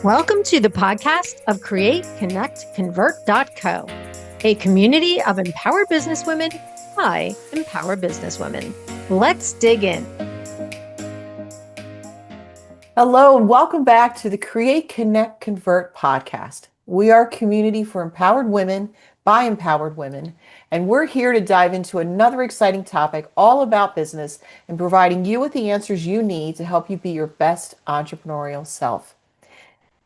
Welcome to the podcast of CreateConnectConvert.co, a community of empowered businesswomen by empowered businesswomen. Let's dig in. Hello, and welcome back to the Create, Connect, Convert podcast. We are a community for empowered women by empowered women, and we're here to dive into another exciting topic all about business and providing you with the answers you need to help you be your best entrepreneurial self.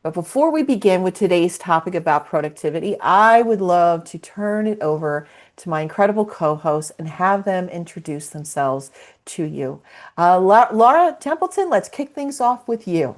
But before we begin with today's topic about productivity, I would love to turn it over to my incredible co-hosts and have them introduce themselves to you. Laura Templeton, let's kick things off with you.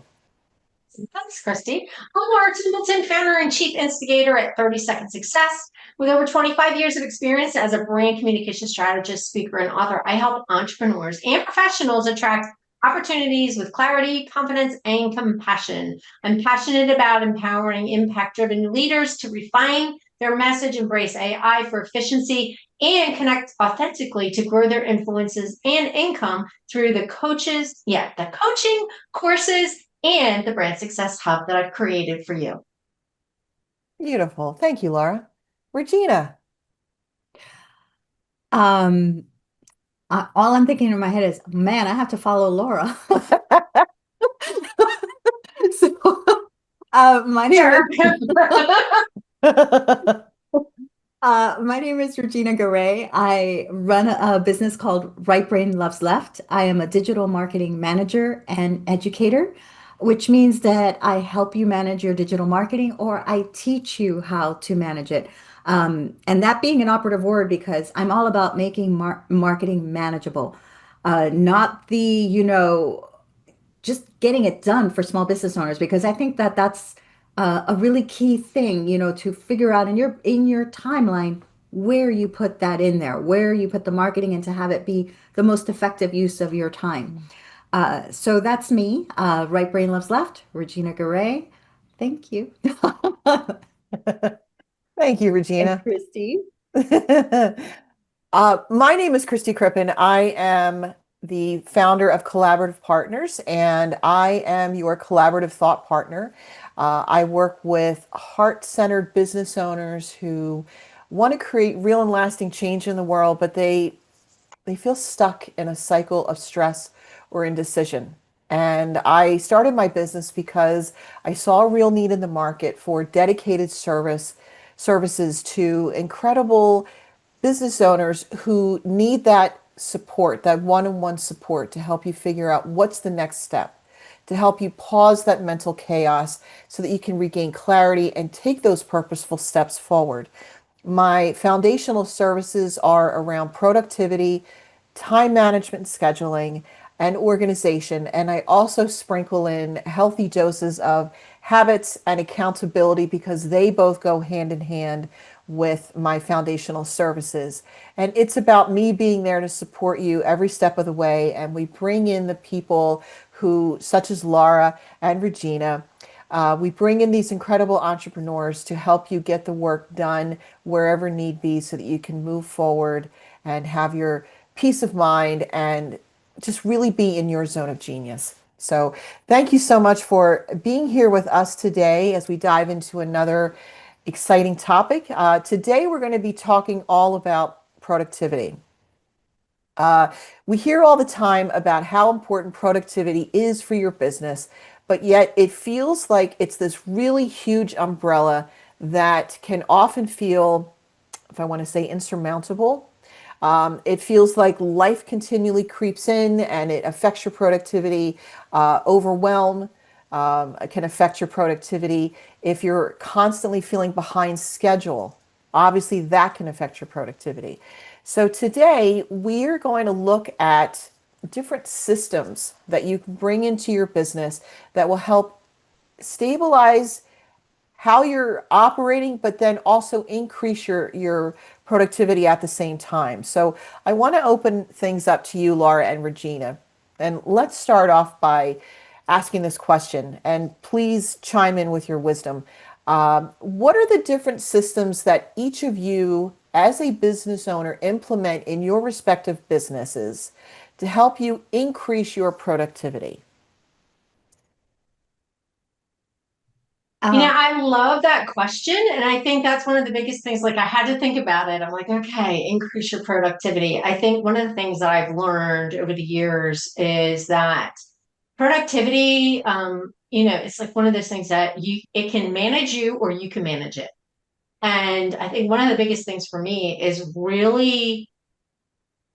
Thanks, Kristy. I'm Laura Templeton, founder and chief instigator at 30 Second Success. With over 25 years of experience as a brand communication strategist, speaker, and author, I help entrepreneurs and professionals attract opportunities with clarity, confidence, and compassion. I'm passionate about empowering impact-driven leaders to refine their message, embrace AI for efficiency, and connect authentically to grow their influences and income through the coaching, courses, and the Brand Success Hub that I've created for you. Beautiful. Thank you, Laura. Regina. All I'm thinking in my head is, man, I have to follow Laura. So, my name is Regina Garay. I run a business called Right Brain Loves Left. I am a digital marketing manager and educator, which means that I help you manage your digital marketing, or I teach you how to manage it. And that being an operative word, because I'm all about making marketing manageable, not just getting it done for small business owners, because I think that that's a really key thing, to figure out in your timeline where you put that in there, where you put the marketing, and to have it be the most effective use of your time. So that's me. Right Brain Loves Left, Regina Garay. Thank you. Thank you, Regina. And Kristy. My name is Kristy Crippen. I am the founder of Collaborative Partners, and I am your collaborative thought partner. I work with heart-centered business owners who want to create real and lasting change in the world, but they feel stuck in a cycle of stress or indecision. And I started my business because I saw a real need in the market for dedicated services to incredible business owners who need that support, that one-on-one support to help you figure out what's the next step, to help you pause that mental chaos so that you can regain clarity and take those purposeful steps forward. My foundational services are around productivity, time management, scheduling, and organization. And I also sprinkle in healthy doses of habits and accountability, because they both go hand in hand with my foundational services. And it's about me being there to support you every step of the way. And we bring in the people who, such as Laura and Regina, we bring in these incredible entrepreneurs to help you get the work done wherever need be, so that you can move forward and have your peace of mind and just really be in your zone of genius. So thank you so much for being here with us today as we dive into another exciting topic. Today we're going to be talking all about productivity. We hear all the time about how important productivity is for your business, but yet it feels like it's this really huge umbrella that can often feel, if I want to say, insurmountable. It feels like life continually creeps in and it affects your productivity. Overwhelm can affect your productivity. If you're constantly feeling behind schedule, obviously that can affect your productivity. So today we're going to look at different systems that you can bring into your business that will help stabilize how you're operating, but then also increase your productivity at the same time. So I want to open things up to you, Laura and Regina. And let's start off by asking this question, and please chime in with your wisdom. What are the different systems that each of you as a business owner implement in your respective businesses to help you increase your productivity? Uh, I love that question. And I think that's one of the biggest things. Like, I had to think about it. I'm like, okay, increase your productivity. I think one of the things that I've learned over the years is that productivity, it's like one of those things that it can manage you or you can manage it. And I think one of the biggest things for me is really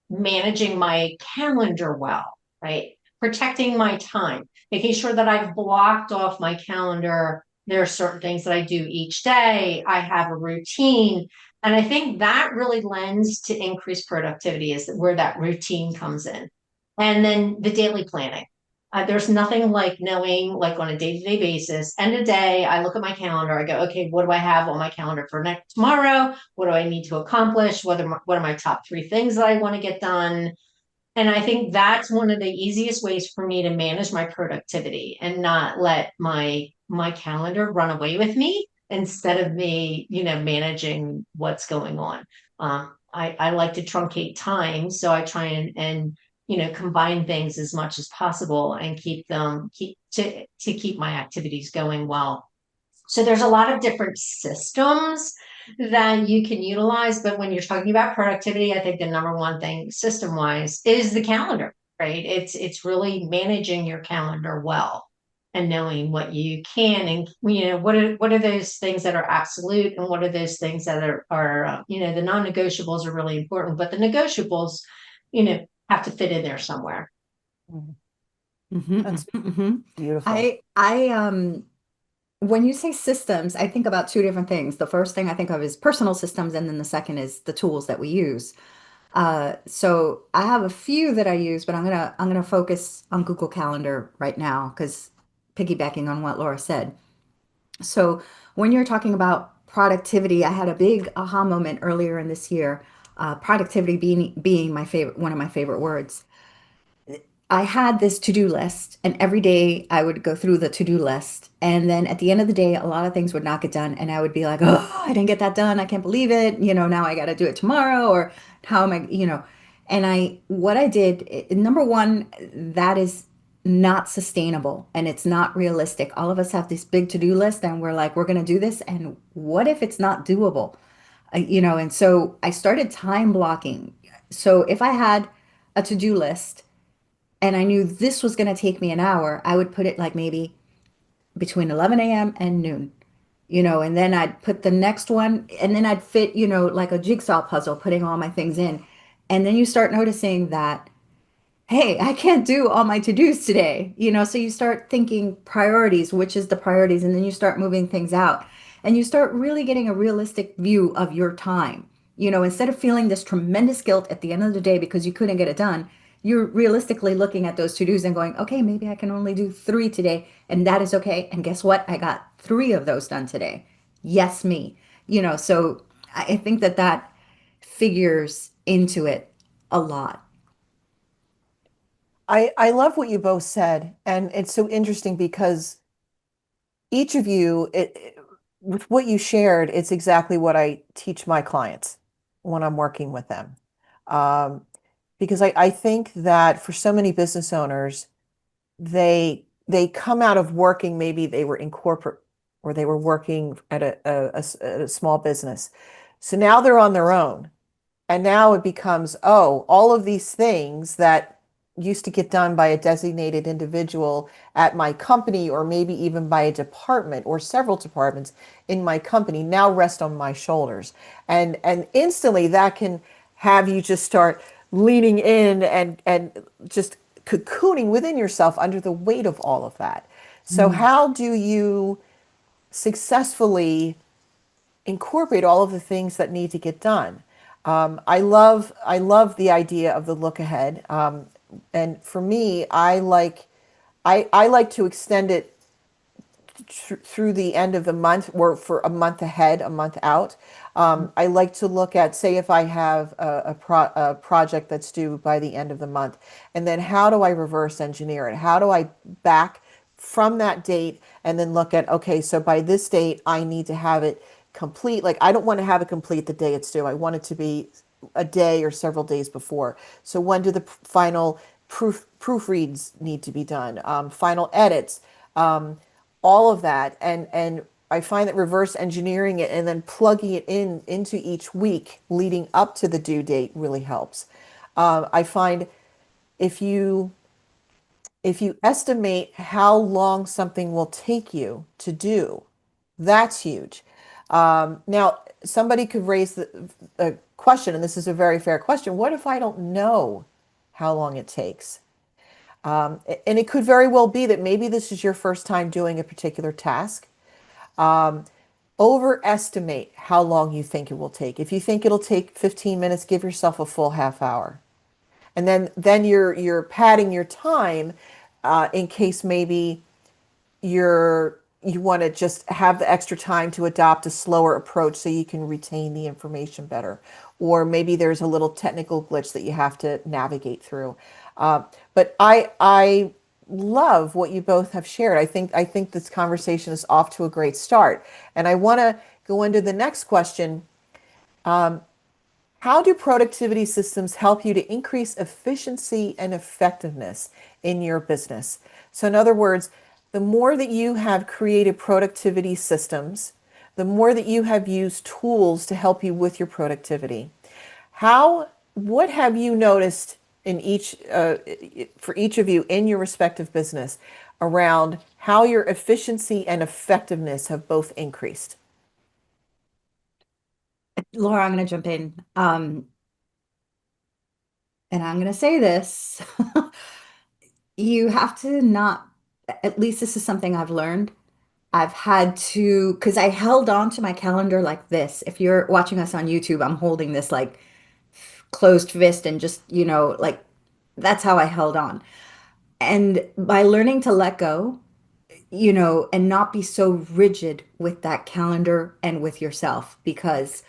managing my calendar well, right? Protecting my time, making sure that I've blocked off my calendar. There are certain things that I do each day. I have a routine. And I think that really lends to increased productivity, is where that routine comes in. And then the daily planning. There's nothing like knowing, like on a day-to-day basis, end of day, I look at my calendar, I go, okay, what do I have on my calendar for next tomorrow? What do I need to accomplish? What are my top three things that I want to get done? And I think that's one of the easiest ways for me to manage my productivity and not let my calendar run away with me instead of me, managing what's going on. I like to truncate time, so I try and combine things as much as possible and keep my activities going well. So there's a lot of different systems that you can utilize, but when you're talking about productivity, I think the number one thing system wise is the calendar, right? It's really managing your calendar well and knowing what you can, and what are those things that are absolute, and what are those things that are the non-negotiables are really important, but the negotiables you know have to fit in there somewhere. Mhm. mhm, That's mhm, mhm. beautiful. I when you say systems, I think about two different things. The first thing I think of is personal systems, and then the second is the tools that we use. So I have a few that I use, but I'm gonna focus on Google Calendar right now because piggybacking on what Laura said. So when you're talking about productivity, I had a big aha moment earlier in this year. Productivity being my favorite, one of my favorite words. I had this to-do list, and every day I would go through the to-do list. And then at the end of the day, a lot of things would not get done. And I would be like, oh, I didn't get that done. I can't believe it. Now I got to do it tomorrow, or how am I. And what I did, number one, that is not sustainable and it's not realistic. All of us have this big to-do list and we're like, we're going to do this. And what if it's not doable? And so I started time blocking. So if I had a to-do list, and I knew this was going to take me an hour, I would put it like maybe between 11 a.m. and noon, and then I'd put the next one, and then I'd fit, like a jigsaw puzzle, putting all my things in. And then you start noticing that, hey, I can't do all my to-dos today, so you start thinking priorities, which is the priorities, and then you start moving things out, and you start really getting a realistic view of your time. Instead of feeling this tremendous guilt at the end of the day because you couldn't get it done, you're realistically looking at those to-dos and going, okay, maybe I can only do 3 today, and that is okay. And guess what? I got 3 of those done today. Yes, me. So I think that figures into it a lot. I love what you both said, and it's so interesting because each of you, with what you shared, it's exactly what I teach my clients when I'm working with them. Um, because I think that for so many business owners, they come out of working, maybe they were in corporate or they were working at a small business. So now they're on their own. And now it becomes, oh, all of these things that used to get done by a designated individual at my company, or maybe even by a department or several departments in my company, now rest on my shoulders. And instantly that can have you just start leaning in and just cocooning within yourself under the weight of all of that. So Mm. how do you successfully incorporate all of the things that need to get done? I love the idea of the look ahead. And for me, I like to extend it through the end of the month, or for a month ahead, a month out. I like to look at, say, if I have a project that's due by the end of the month, and then how do I reverse engineer it? How do I back from that date and then look at, okay, so by this date, I need to have it complete. Like, I don't want to have it complete the day it's due. I want it to be a day or several days before. So when do the final proofreads need to be done? Final edits, all of that, and I find that reverse engineering it and then plugging it into each week leading up to the due date really helps. I find if you estimate how long something will take you to do, that's huge. Now, somebody could raise the question, and this is a very fair question. What if I don't know how long it takes? And it could very well be that maybe this is your first time doing a particular task. Overestimate how long you think it will take. If you think it'll take 15 minutes, give yourself a full half hour. And then you're padding your time in case maybe you want to just have the extra time to adopt a slower approach so you can retain the information better. Or maybe there's a little technical glitch that you have to navigate through. But I love what you both have shared. I think this conversation is off to a great start. And I want to go into the next question. How do productivity systems help you to increase efficiency and effectiveness in your business? So in other words, the more that you have created productivity systems, the more that you have used tools to help you with your productivity. What have you noticed in for each of you in your respective business around how your efficiency and effectiveness have both increased? Laura, I'm going to jump in. And I'm going to say this. You have to not, at least this is something I've learned. I've had to, because I held on to my calendar like this. If you're watching us on YouTube, I'm holding this like closed fist and just, like that's how I held on. And by learning to let go, and not be so rigid with that calendar and with yourself, because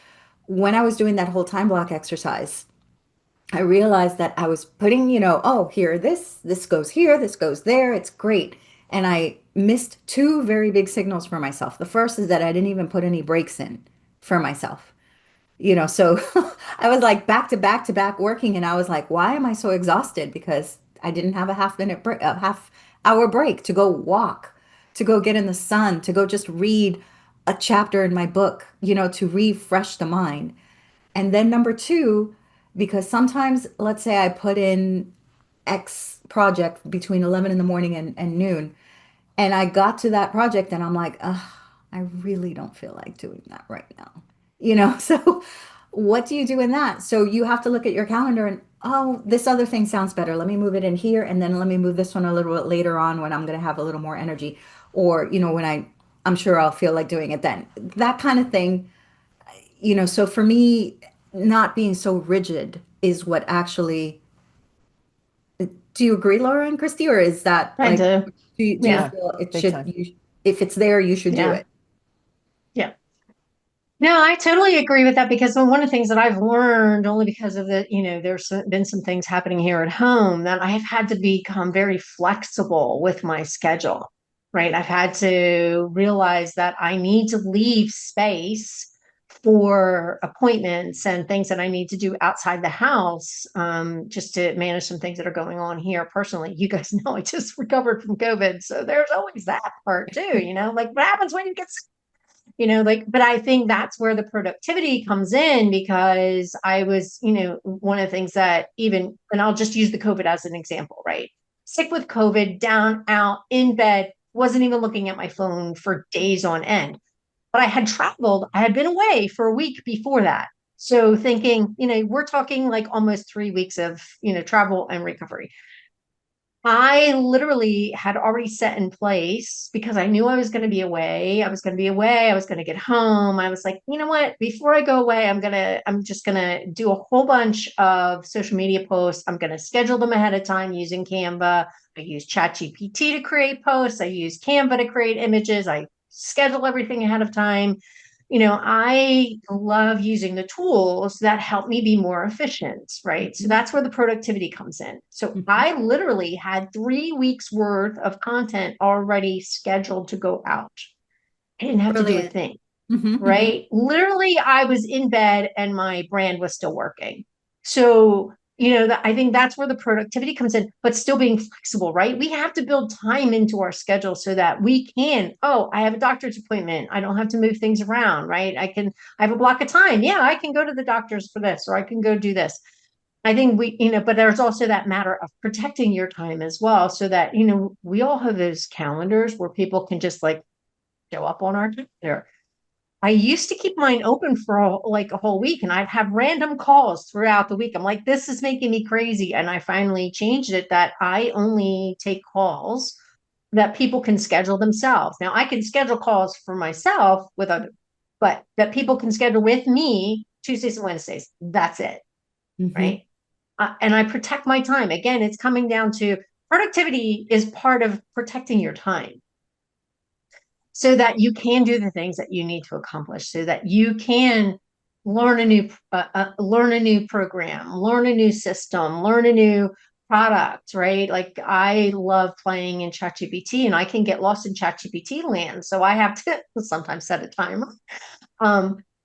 when I was doing that whole time block exercise, I realized that I was putting, oh, here, this goes here, this goes there. It's great. And I missed two very big signals for myself. The first is that I didn't even put any breaks in for myself. So I was like back to back to back working, and I was like, why am I so exhausted? Because I didn't have a half-minute break, a half hour break to go walk, to go get in the sun, to go just read a chapter in my book, to refresh the mind. And then number two, because sometimes, let's say I put in X project between 11 in the morning and noon, and I got to that project and I'm like, ugh, I really don't feel like doing that right now. So what do you do in that? So you have to look at your calendar and, oh, this other thing sounds better. Let me move it in here. And then let me move this one a little bit later on when I'm going to have a little more energy. Or, when I'm sure I'll feel like doing it then. That kind of thing. So for me, not being so rigid is what actually, do you agree, Laura and Kristy, or is that I like, do. do you Yeah. feel it Big should, time. if it's there, you should do Yeah. it? Yeah. No, I totally agree with that, because one of the things that I've learned, only because of there's been some things happening here at home, that I have had to become very flexible with my schedule, right? I've had to realize that I need to leave space for appointments and things that I need to do outside the house, just to manage some things that are going on here personally. You guys know I just recovered from COVID, so there's always that part too, like what happens when you get sick? But I think that's where the productivity comes in, because I was, one of the things that and I'll just use the COVID as an example, right? Sick with COVID, down, out, in bed, wasn't even looking at my phone for days on end. But I had traveled, I had been away for a week before that. So thinking, we're talking like almost 3 weeks of, travel and recovery. I literally had already set in place, because I knew I was going to be away. I was going to be away. I was going to get home. I was like, you know what? Before I go away, I'm just going to do a whole bunch of social media posts. I'm going to schedule them ahead of time using Canva. I use ChatGPT to create posts. I use Canva to create images. I schedule everything ahead of time. I love using the tools that help me be more efficient, right? So that's where the productivity comes in. So I literally had 3 weeks worth of content already scheduled to go out. I didn't have to do a Brilliant. thing, Mhm, mhm. right? Literally, I was in bed and my brand was still working. So I think that's where the productivity comes in, but still being flexible, right? We have to build time into our schedule so that we can, oh, I have a doctor's appointment. I don't have to move things around, right? I have a block of time. Yeah, I can go to the doctor's for this, or I can go do this. I think but there's also that matter of protecting your time as well, so that, we all have those calendars where people can just like show up on our calendar. I used to keep mine open for a whole week, and I'd have random calls throughout the week. I'm like, this is making me crazy. And I finally changed it that I only take calls that people can schedule themselves. Now I can schedule calls for myself but that people can schedule with me Tuesdays and Wednesdays. That's it. Mm-hmm. Right. And I protect my time. Again, it's coming down to productivity is part of protecting your time, so that you can do the things that you need to accomplish, so that you can learn a new program, learn a new system, learn a new product, right? Like I love playing in ChatGPT, and I can get lost in ChatGPT land. So I have to sometimes set a timer.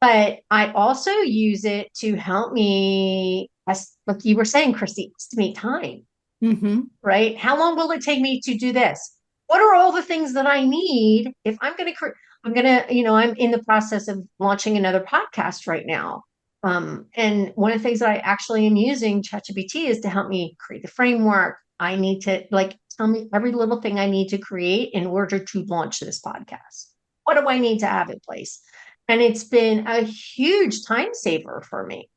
But I also use it to help me, as like you were saying, Kristy, estimate time. Mm-hmm. Right? How long will it take me to do this? What are all the things that I need if I'm going to, I'm in the process of launching another podcast right now. And one of the things that I actually am using ChatGPT is to help me create the framework. I need to tell me every little thing I need to create in order to launch this podcast. What do I need to have in place? And it's been a huge time saver for me.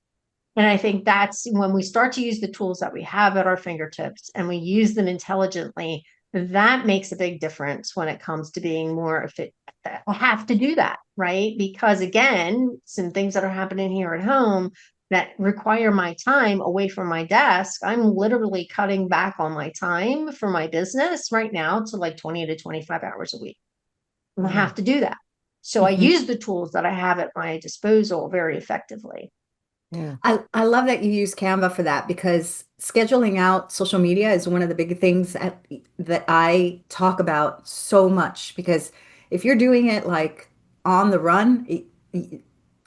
And I think that's when we start to use the tools that we have at our fingertips and we use them intelligently, that makes a big difference when it comes to being more efficient. I have to do that, right? Because again, some things that are happening here at home that require my time away from my desk, I'm literally cutting back on my time for my business right now to like 20 to 25 hours a week. I have to do that. So I Mm-hmm. use the tools that I have at my disposal very effectively. Yeah. I love that you use Canva for that, because scheduling out social media is one of the big things that I talk about so much. Because if you're doing it like on the run,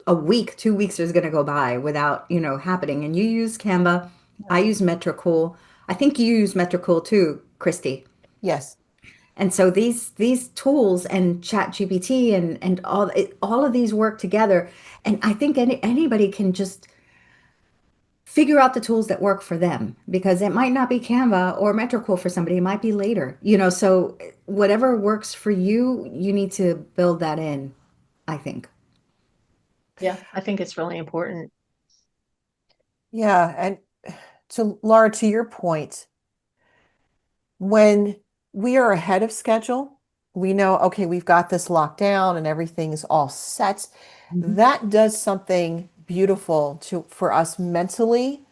a week, 2 weeks is going to go by without, happening. And you use Canva. I use Metricool. I think you use Metricool too, Kristy. Yes. And so these tools and ChatGPT and all of these work together. And I think anybody can just figure out the tools that work for them, because it might not be Canva or Metricool for somebody. It might be later, so whatever works for you, you need to build that in, I think. Yeah, I think it's really important. Yeah. And to Laura, to your point, when we are ahead of schedule, we know, okay, we've got this locked down and everything's all set. Mhm. That does something beautiful for us mentally,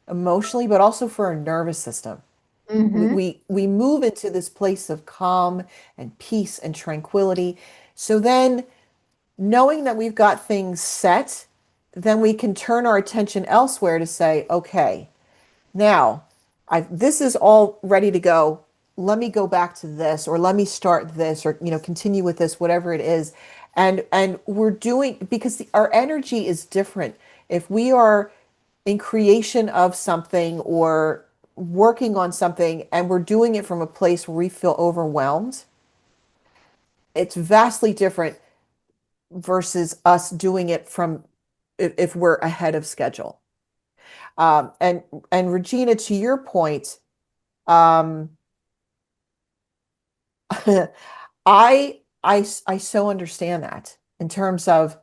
emotionally, but also for our nervous system. We move into this place of calm and peace and tranquility. So then, knowing that we've got things set, then we can turn our attention elsewhere to say, okay, now this is all ready to go. Let me go back to this, or let me start this, or continue with this, whatever it is. And we're doing, because our energy is different. If we are in creation of something or working on something and we're doing it from a place where we feel overwhelmed, it's vastly different versus us doing it from if we're ahead of schedule. And Regina, to your point, um, I so understand that, in terms of,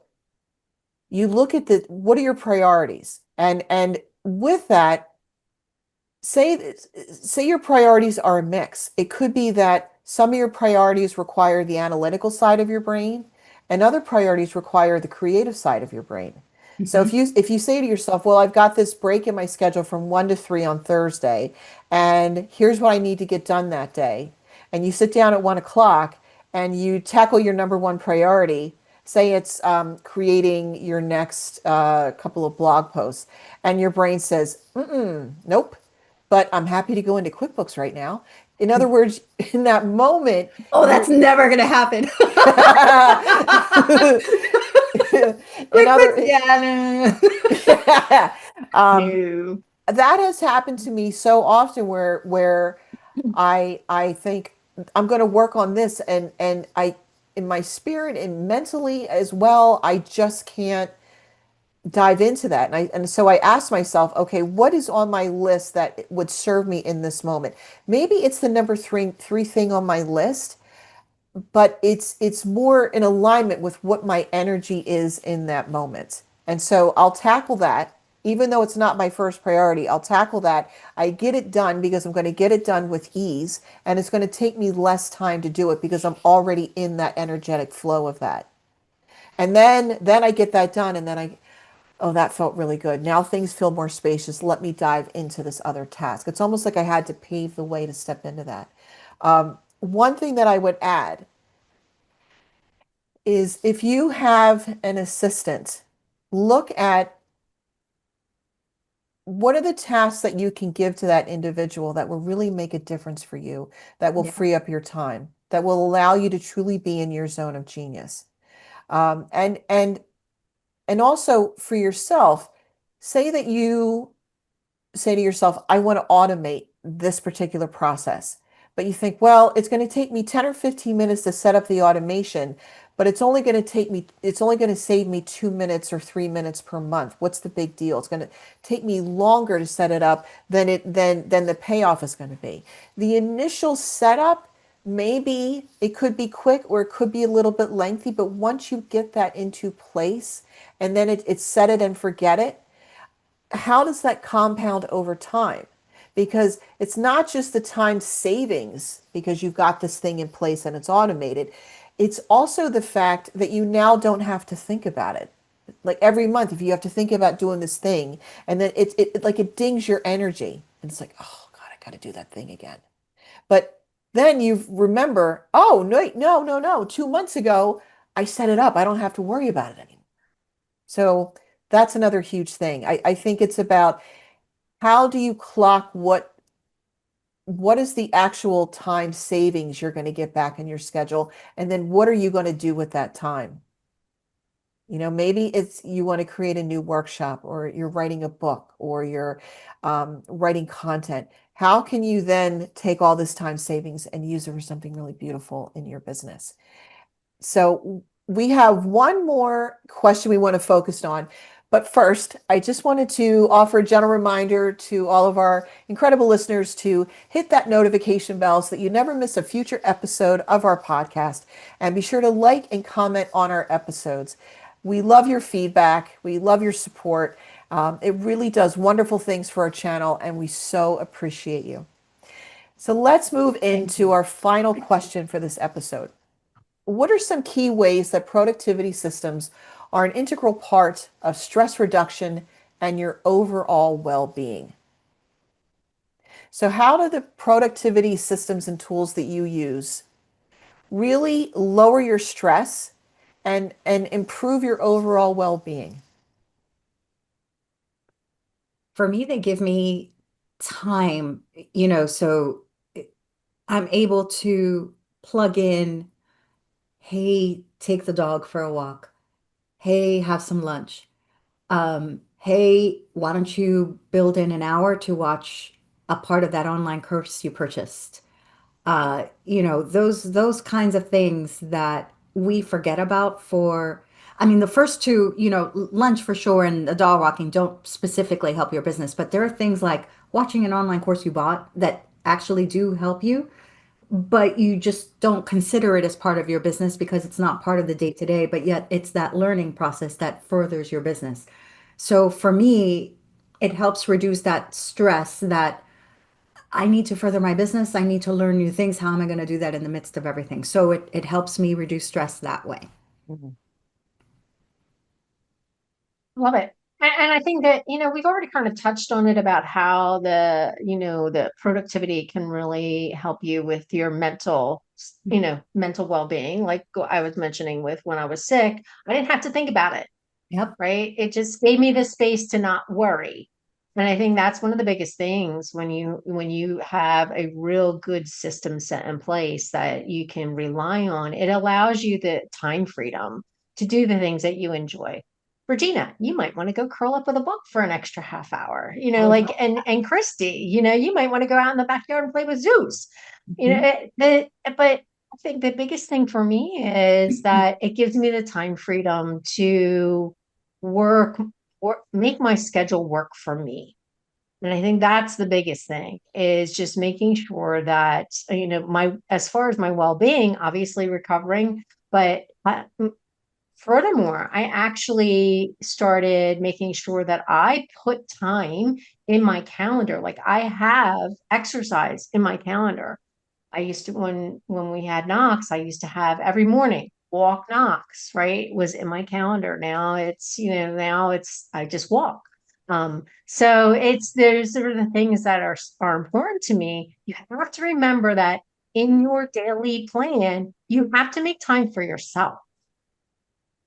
you look at what are your priorities, and with that, say your priorities are a mix. It could be that some of your priorities require the analytical side of your brain, and other priorities require the creative side of your brain. So Mhm. if you say to yourself, well, I've got this break in my schedule from 1 to 3 on Thursday, and here's what I need to get done that day, and you sit down at 1 o'clock and you tackle your number one priority, say it's creating your next couple of blog posts, and your brain says, nope, but I'm happy to go into QuickBooks right now. In other words, in that moment, Oh, that's never going to happen. in other, Yeah, no. um, No. that has happened to me so often where I think I'm going to work on this, and I, in my spirit and mentally as well, I just can't dive into that. And so I asked myself, okay, what is on my list that would serve me in this moment? Maybe it's the number three thing on my list, but it's more in alignment with what my energy is in that moment. And so I'll tackle that. Even though it's not my first priority, I'll tackle that. I get it done because I'm going to get it done with ease, and it's going to take me less time to do it because I'm already in that energetic flow of that. And then I get that done, and then oh, that felt really good. Now things feel more spacious. Let me dive into this other task. It's almost like I had to pave the way to step into that. One thing that I would add is if you have an assistant, look at what are the tasks that you can give to that individual that will really make a difference for you, that will Yeah. free up your time, that will allow you to truly be in your zone of genius. Um, and and and also for yourself, say that you say to yourself, I want to automate this particular process. But you think, well, it's going to take me 10 or 15 minutes to set up the automation, but it's only going to save me 2 minutes or 3 minutes per month. What's the big deal? It's going to take me longer to set it up than the payoff is going to be. The initial setup, maybe it could be quick or it could be a little bit lengthy, but once you get that into place and then it's set it and forget it, how does that compound over time? Because it's not just the time savings because you've got this thing in place and it's automated. It's also the fact that you now don't have to think about it. Like every month, if you have to think about doing this thing, and then it like it dings your energy, and it's like, oh God, I got to do that thing again. But then you remember, oh no, no, no, no. 2 months ago, I set it up. I don't have to worry about it anymore. So that's another huge thing. I think it's about how do you clock what is the actual time savings you're going to get back in your schedule, and then what are you going to do with that time? Maybe it's you want to create a new workshop, or you're writing a book, or you're writing content. How can you then take all this time savings and use it for something really beautiful in your business? So we have one more question we want to focus on. But first, I just wanted to offer a gentle reminder to all of our incredible listeners to hit that notification bell so that you never miss a future episode of our podcast. And be sure to like and comment on our episodes. We love your feedback. We love your support. It really does wonderful things for our channel, and we so appreciate you. So let's move into our final question for this episode. What are some key ways that productivity systems are an integral part of stress reduction and your overall well-being? So how do the productivity systems and tools that you use really lower your stress and improve your overall well-being? For me, they give me time, so I'm able to plug in, hey, take the dog for a walk. Hey, have some lunch. Hey, why don't you build in an hour to watch a part of that online course you purchased? Those kinds of things that we forget about I mean, the first two, lunch for sure and the dog walking don't specifically help your business, but there are things like watching an online course you bought that actually do help you, but you just don't consider it as part of your business because it's not part of the day to day, but yet it's that learning process that furthers your business. So for me, it helps reduce that stress that I need to further my business. I need to learn new things. How am I going to do that in the midst of everything? So it helps me reduce stress that way. Mhm. Love it. And I think that, we've already kind of touched on it about how the productivity can really help you with your mental well-being. Like I was mentioning with when I was sick, I didn't have to think about it, Yep. right? It just gave me the space to not worry. And I think that's one of the biggest things when you have a real good system set in place that you can rely on. It allows you the time freedom to do the things that you enjoy. Regina, you might want to go curl up with a book for an extra half hour, Oh, like, and Kristy, you might want to go out in the backyard and play with Zeus, Mhm. but I think the biggest thing for me is that it gives me the time freedom to work, make my schedule work for me. And I think that's the biggest thing is just making sure that, as far as my well-being, obviously recovering, but furthermore, I actually started making sure that I put time in my calendar. Like I have exercise in my calendar. I used to when we had Knox, I used to have every morning walk Knox, right? Was in my calendar. Now it's I just walk. So there's sort of the things that are important to me. You have to remember that in your daily plan, you have to make time for yourself.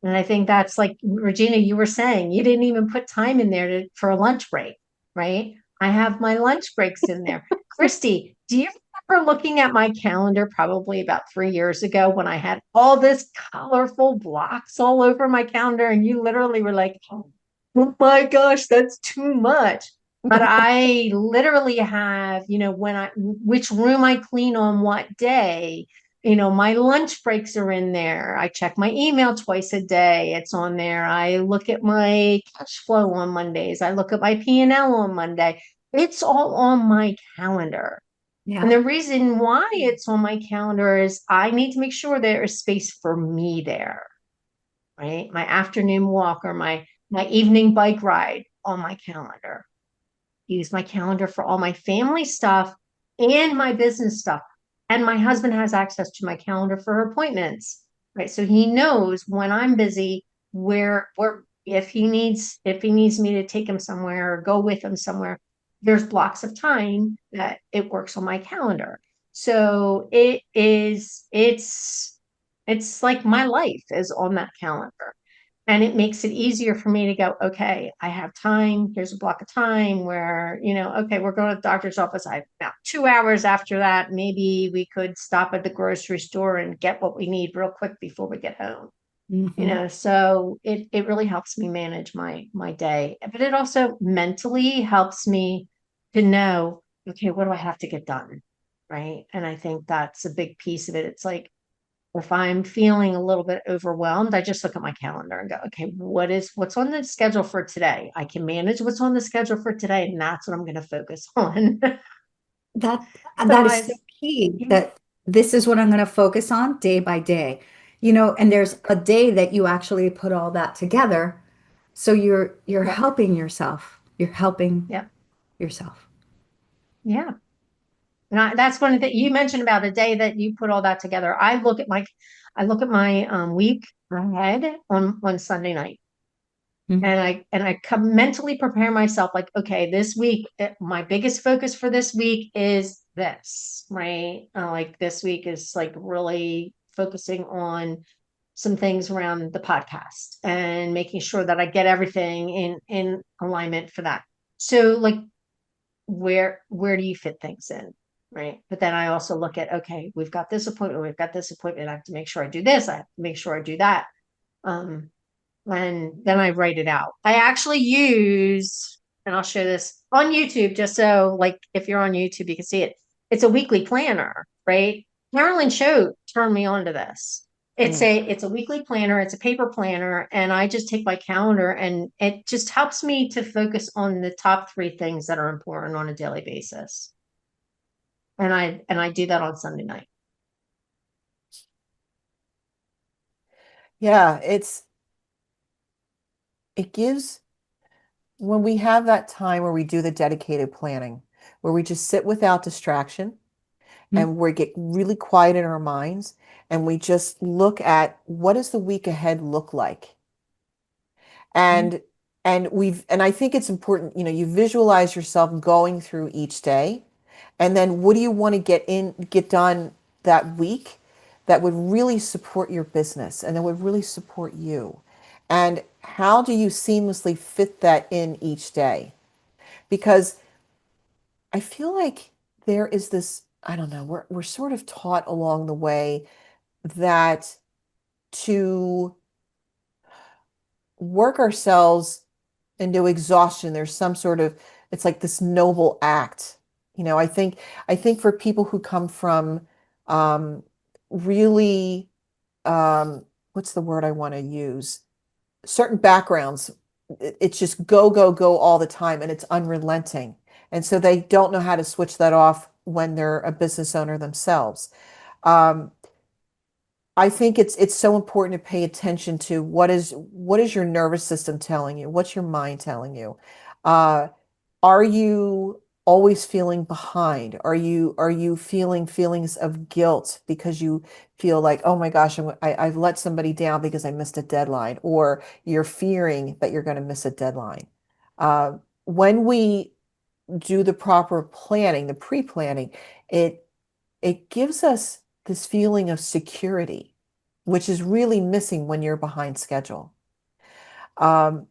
And I think that's like Regina, you were saying, you didn't even put time in there for a lunch break, right? I have my lunch breaks in there. Kristy, do you remember looking at my calendar probably about 3 years ago when I had all this colorful blocks all over my calendar and you literally were like, oh my gosh, that's too much. But I literally have, which room I clean on what day, my lunch breaks are in there. I check my email twice a day. It's on there. I look at my cash flow on Mondays. I look at my P&L on Monday. It's all on my calendar. And Yeah. the reason why it's on my calendar is I need to make sure there is space for me there, right? My afternoon walk or my evening bike ride on my calendar. Use my calendar for all my family stuff and my business stuff. And my husband has access to my calendar for appointments, right? So he knows when I'm busy, where if he needs me to take him somewhere or go with him somewhere, there's blocks of time that it works on my calendar. So it's like my life is on that calendar. And it makes it easier for me to go, okay, I have time. Here's a block of time where, okay, we're going to the doctor's office. I have about 2 hours after that. Maybe we could stop at the grocery store and get what we need real quick before we get home. Mhm. So it really helps me manage my day. But it also mentally helps me to know, okay, what do I have to get done? Right. And I think that's a big piece of it. It's like, if I'm feeling a little bit overwhelmed, I just look at my calendar and go, okay, what's on the schedule for today? I can manage what's on the schedule for today, and that's what I'm going to focus on. That So that is so key that this is what I'm going to focus on day by day. And there's a day that you actually put all that together. So you're yeah, helping yourself. You're helping yeah, yourself. yeah. And that's one of the you mentioned about the day that you put all that together. I look at my week ahead on Sunday night. Mhm. And I come mentally prepare myself like, okay, this week, my biggest focus for this week is this, right? Like this week is like really focusing on some things around the podcast and making sure that I get everything in alignment for that. So like where do you fit things in? Right. But then I also look at, okay, we've got this appointment, I have to make sure I do this, I have to make sure I do that. Um, and then I write it out. I actually use, and I'll show this on YouTube just so, like, if you're on YouTube, you can see it. It's a weekly planner, right? Carolyn Choate turned me on to this. It's Mm. a weekly planner, it's a paper planner, and I just take my calendar and it just helps me to focus on the top three things that are important on a daily basis. And I do that on Sunday night. Yeah, it gives when we have that time where we do the dedicated planning, where we just sit without distraction Mhm. and we get really quiet in our minds and we just look at what does the week ahead look like? And and I think it's important, you visualize yourself going through each day and then what do you want to get done that week that would really support your business and that would really support you? And how do you seamlessly fit that in each day? Because I feel like there is this, I don't know, we're sort of taught along the way that to work ourselves into exhaustion. There's some sort of, it's like this noble act. I think for people who come from really, what's the word I want to use? Certain backgrounds, it's just go, go, go all the time, and it's unrelenting. And so they don't know how to switch that off when they're a business owner themselves. Um, I think it's so important to pay attention to what is your nervous system telling you? What's your mind telling you? Uh, are you always feeling behind? Are you feeling feelings of guilt because you feel like, oh my gosh, I've let somebody down because I missed a deadline, or you're fearing that you're going to miss a deadline? When we do the proper planning, the pre-planning, it gives us this feeling of security, which is really missing when you're behind schedule. Um,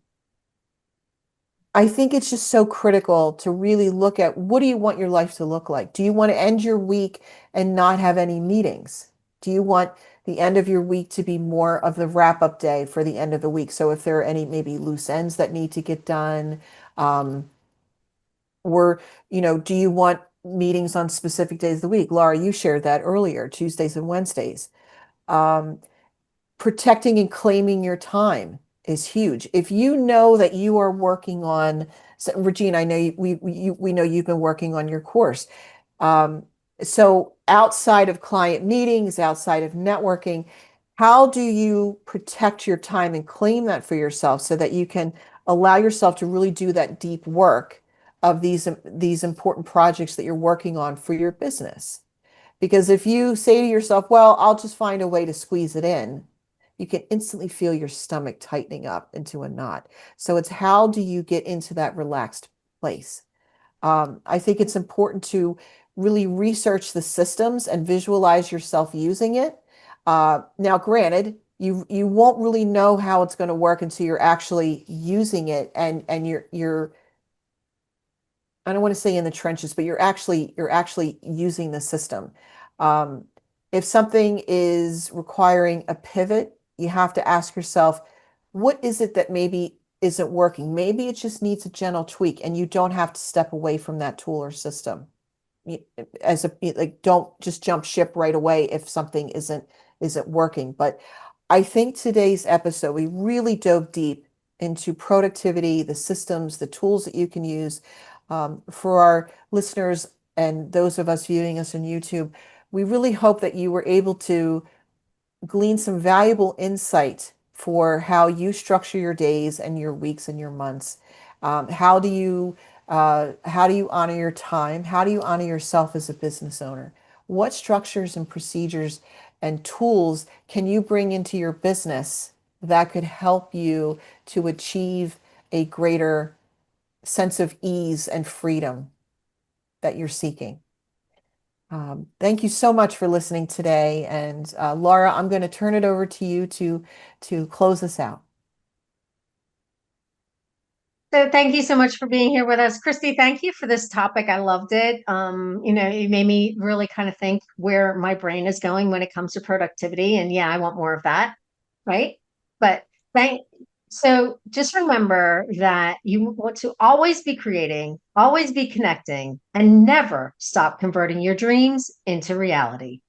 I think it's just so critical to really look at, what do you want your life to look like? Do you want to end your week and not have any meetings? Do you want the end of your week to be more of the wrap-up day for the end of the week? So if there are any maybe loose ends that need to get done, or, do you want meetings on specific days of the week? Laura, you shared that earlier, Tuesdays and Wednesdays. Um, Protecting and claiming your time is huge. If you know that you are working on, so Regina, I know we know you've been working on your course. Um, so outside of client meetings, outside of networking, how do you protect your time and claim that for yourself so that you can allow yourself to really do that deep work of these important projects that you're working on for your business? Because if you say to yourself, well, I'll just find a way to squeeze it in, you can instantly feel your stomach tightening up into a knot. So it's, how do you get into that relaxed place? I think it's important to really research the systems and visualize yourself using it. Now, granted, you won't really know how it's going to work until you're actually using it, and you're I don't want to say in the trenches, but you're actually using the system. Um, if something is requiring a pivot, you have to ask yourself, what is it that maybe isn't working? Maybe it just needs a gentle tweak, and you don't have to step away from that tool or system. Like, don't just jump ship right away if something isn't working. But I think today's episode, we really dove deep into productivity, the systems, the tools that you can use. For our listeners and those of us viewing us on YouTube, we really hope that you were able to glean some valuable insight for how you structure your days and your weeks and your months. How do you honor your time? How do you honor yourself as a business owner? What structures and procedures and tools can you bring into your business that could help you to achieve a greater sense of ease and freedom that you're seeking? Thank you so much for listening today. And Laura, I'm going to turn it over to you to close us out. So thank you so much for being here with us. Kristy, thank you for this topic. I loved it. It made me really kind of think where my brain is going when it comes to productivity. And yeah, I want more of that. Right. But so just remember that you want to always be creating, always be connecting, and never stop converting your dreams into reality.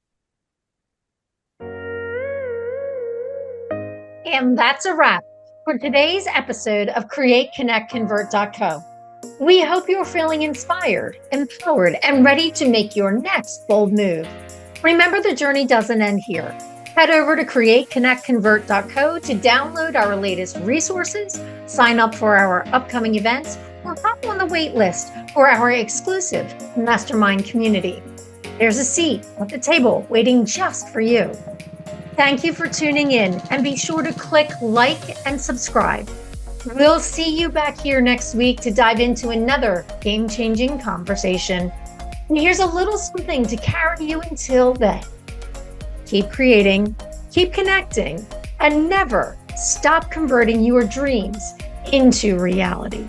And that's a wrap for today's episode of CreateConnectConvert.co. We hope you're feeling inspired, empowered, and ready to make your next bold move. Remember, the journey doesn't end here. Head over to CreateConnectConvert.co to download our latest resources, sign up for our upcoming events, or hop on the wait list for our exclusive mastermind community. There's a seat at the table waiting just for you. Thank you for tuning in, and be sure to click like and subscribe. We'll see you back here next week to dive into another game-changing conversation. And here's a little something to carry you until then. Keep creating, keep connecting, and never stop converting your dreams into reality.